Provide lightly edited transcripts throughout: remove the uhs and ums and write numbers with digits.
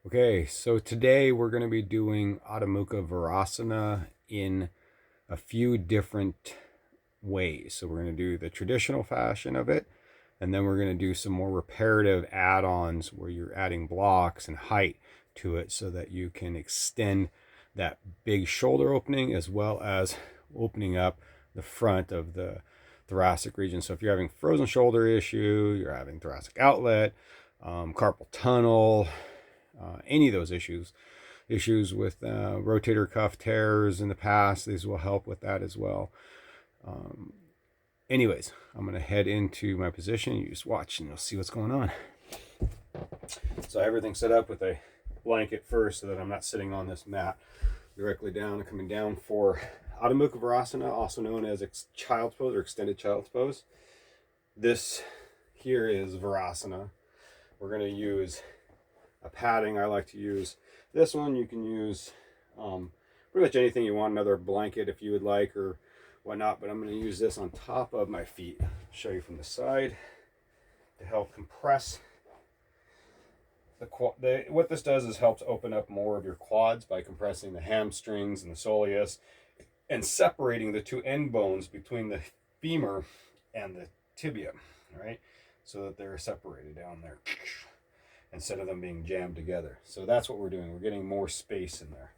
Okay, so today we're going to be doing Adho Mukha Virasana in a few different ways. So we're going to do the traditional fashion of it, and then we're going to do some more reparative add-ons where you're adding blocks and height to it so that you can extend that big shoulder opening as well as opening up the front of the thoracic region. So if you're having frozen shoulder issue, you're having thoracic outlet, carpal tunnel, any of those issues with rotator cuff tears in the past, these will help with that as well. um, Anyways, I'm going to head into my position. You just watch and you'll see what's going on. So everything's set up with a blanket first so that I'm not sitting on this mat directly down and coming down for Adho Mukha Virasana, also known as child's pose or extended child's pose. This here is Virasana. We're going to use a padding. I like to use this one. You can use pretty much anything you want, another blanket if you would like or whatnot, but I'm going to use this on top of my feet. I'll show you from the side to help compress what this does is helps open up more of your quads by compressing the hamstrings and the soleus and separating the two end bones between the femur and the tibia, right? So that they're separated down there instead of them being jammed together. So that's what we're doing. We're getting more space in there.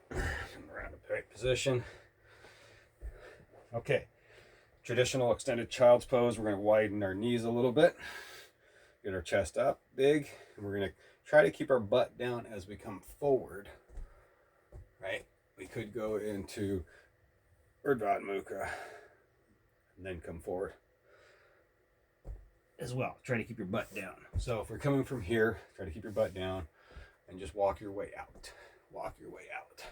Come around to right position. Okay, traditional extended child's pose. We're going to widen our knees a little bit, get our chest up big, and we're going to try to keep our butt down as we come forward, right? We could go into Urdhva Mukha and then come forward as well. Try to keep your butt down. So if we're coming from here, try to keep your butt down and just walk your way out. Walk your way out,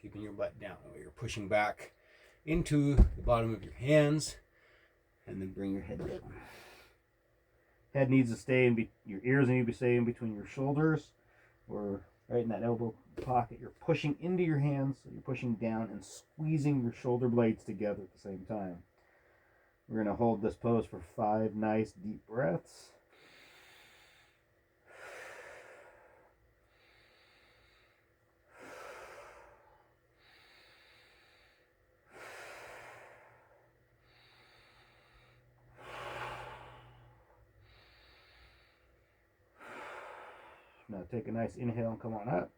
keeping your butt down. You're pushing back into the bottom of your hands, and then bring your head down. Head needs to stay in your ears need to stay in between your shoulders, or right in that elbow pocket. You're pushing into your hands, so you're pushing down and squeezing your shoulder blades together at the same time. We're going to hold this pose for 5 nice deep breaths. Now take a nice inhale and come on up.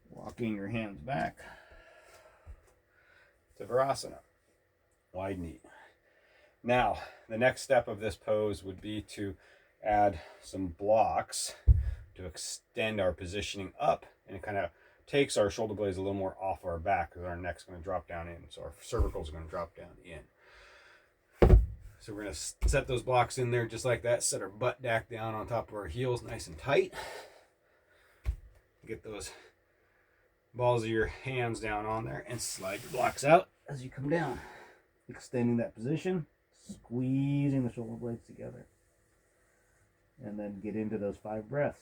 Walking your hands back to Virasana. Wide knee. Now, the next step of this pose would be to add some blocks to extend our positioning up, and it kind of takes our shoulder blades a little more off our back because our neck's going to drop down in, so our cervicals are going to drop down in. So we're going to set those blocks in there just like that. Set our butt back down on top of our heels nice and tight. Get those balls of your hands down on there and slide your blocks out as you come down. Extending that position, squeezing the shoulder blades together. And then get into those 5 breaths.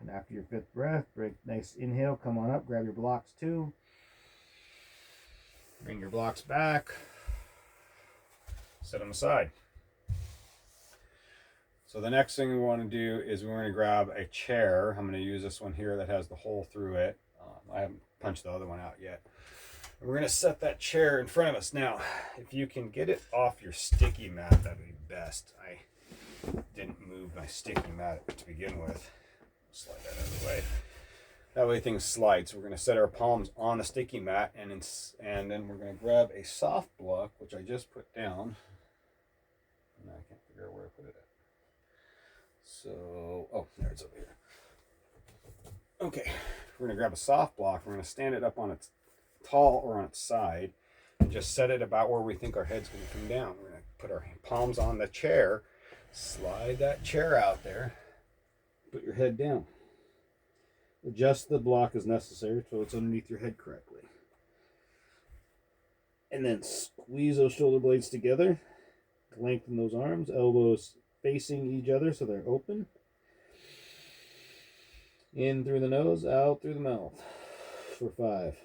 And after your 5th breath, break nice inhale, come on up, grab your blocks too. Bring your blocks back. Set them aside. So the next thing we want to do is we're going to grab a chair. I'm going to use this one here that has the hole through it. I haven't punched the other one out yet. And we're going to set that chair in front of us. Now, if you can get it off your sticky mat, that'd be best. I didn't move my sticky mat to begin with. Slide that out of the way. That way things slide. So we're going to set our palms on the sticky mat, and then we're going to grab a soft block, which I just put down. And I can't figure out where I put it at. So, oh, there it's over here. Okay, we're going to grab a soft block. We're going to stand it up on its tall or on its side and just set it about where we think our head's going to come down. We're going to put our palms on the chair, slide that chair out there, put your head down. Adjust the block as necessary so it's underneath your head correctly. And then squeeze those shoulder blades together. Lengthen those arms, elbows facing each other so they're open. In through the nose, out through the mouth for 5.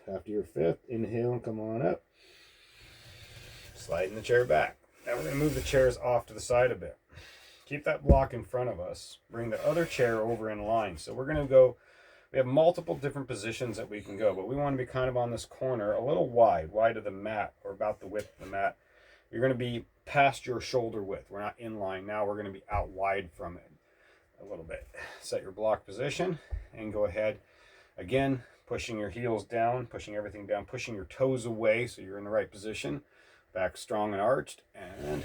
After your 5th, inhale and come on up. Sliding the chair back. Now we're going to move the chairs off to the side a bit. Keep that block in front of us. Bring the other chair over in line. So we're going to go, we have multiple different positions that we can go, but we want to be kind of on this corner, a little wide of the mat, or about the width of the mat. You're going to be past your shoulder width. We're not in line now. We're going to be out wide from it a little bit. Set your block position and go ahead. Again, pushing your heels down, pushing everything down, pushing your toes away so you're in the right position. Back strong and arched, and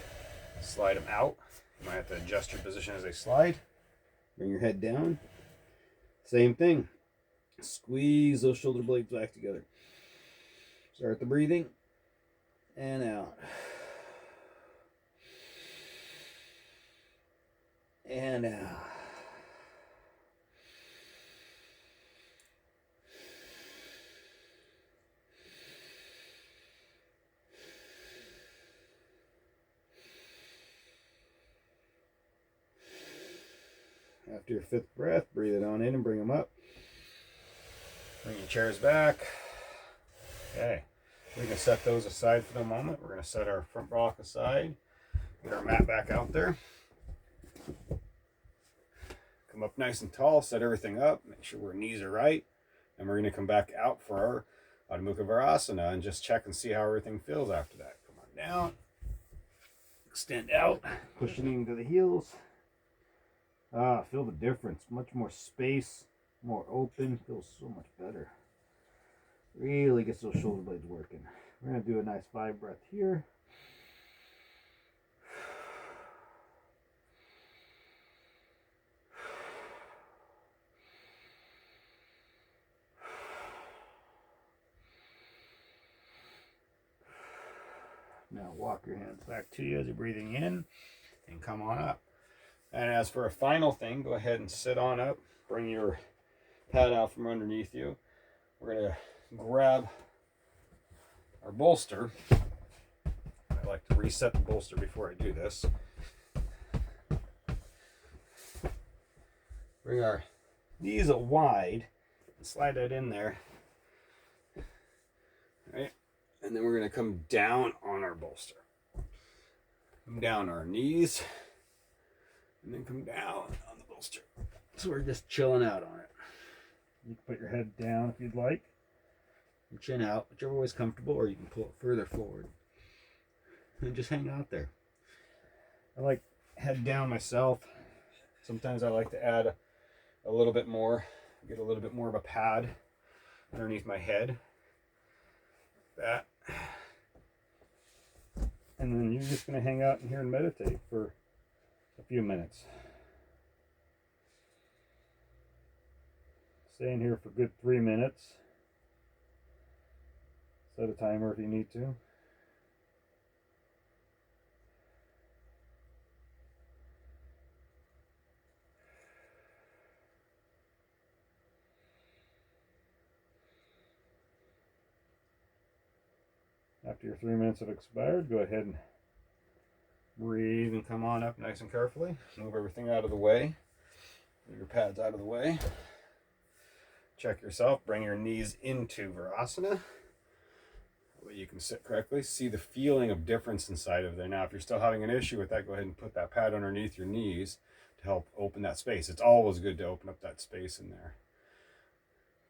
slide them out. You might have to adjust your position as they slide. Bring your head down. Same thing. Squeeze those shoulder blades back together. Start the breathing. And out. And out. After your 5th breath, breathe it on in and bring them up. Bring your chairs back. Okay, we can set those aside for the moment. We're going to set our front block aside. Get our mat back out there. Come up nice and tall, set everything up. Make sure our knees are right. And we're going to come back out for our Adho Mukha Virasana and just check and see how everything feels after that. Come on down. Extend out. Pushing into the heels. Feel the difference. Much more space, more open. Feels so much better. Really gets those shoulder blades working. We're going to do a nice 5 breath here. Now walk your hands back to you as you're breathing in and come on up. And as for a final thing, go ahead and sit on up. Bring your pad out from underneath you. We're going to grab our bolster. I like to reset the bolster before I do this. Bring our knees out wide and slide that in there. All right. And then we're going to come down on our bolster. Come down our knees. And then come down on the bolster. So we're just chilling out on it. You can put your head down if you'd like. Your chin out, whichever way is comfortable, or you can pull it further forward. And just hang out there. I like head down myself. Sometimes I like to add a little bit more, get a little bit more of a pad underneath my head. That. And then you're just going to hang out in here and meditate for a few minutes. Stay in here for a good 3 minutes. Set a timer if you need to. After your 3 minutes have expired, go ahead and breathe and come on up nice and carefully. Move everything out of the way. Move your pads out of the way. Check yourself. Bring your knees into Virasana. That way you can sit correctly. See the feeling of difference inside of there. Now, if you're still having an issue with that, go ahead and put that pad underneath your knees to help open that space. It's always good to open up that space in there.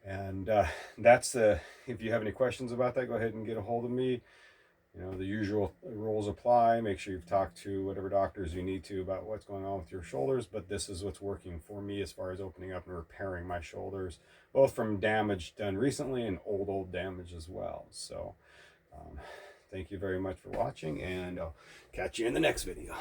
And that's if you have any questions about that, go ahead and get a hold of me. You know, the usual rules apply. Make sure you've talked to whatever doctors you need to about what's going on with your shoulders, but this is what's working for me as far as opening up and repairing my shoulders, both from damage done recently and old damage as well. So thank you very much for watching, and I'll catch you in the next video.